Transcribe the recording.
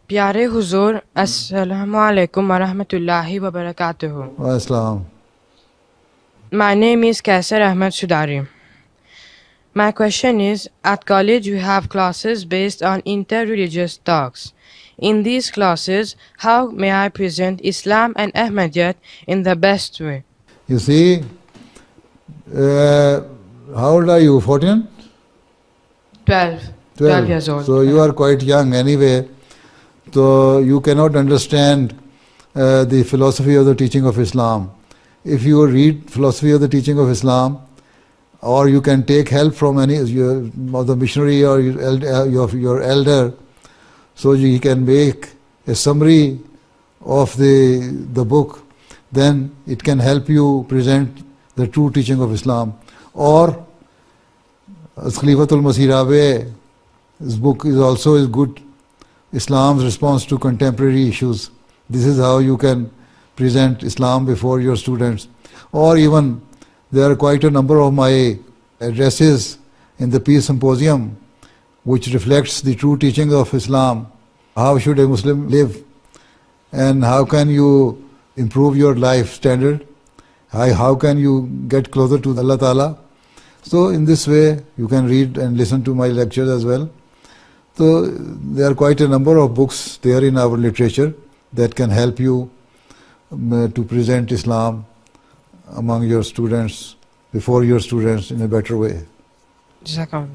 प्यारे हुजूर अस्सलामु अलैकुम व रहमतुल्लाहि व बरकातुहू। Islam. My name is Kaisar Ahmed Sudari. My question is, at college we have classes based on inter-religious talks. In these classes, how may I present Islam and Ahmadiyyat in the best way? You see, how old are you? 14? 12 years old. So you are quite young anyway. So you cannot understand the philosophy of the teaching of Islam. If you read philosophy of the teaching of Islam, or you can take help from any of the missionary or your elder, so he can make a summary of the book, then it can help you present the true teaching of Islam. Or Khalifatul Masih Rabe, his book is also good, Islam's response to contemporary issues. This is how you can present Islam before your students. Or even there are quite a number of my addresses in the Peace Symposium which reflects the true teaching of Islam. How should a Muslim live, and how can you improve your life standard? How can you get closer to Allah Ta'ala? So in this way you can read and listen to my lectures as well. So there are quite a number of books there in our literature that can help you to present Islam among your students, before your students, in a better way. Jazakallah.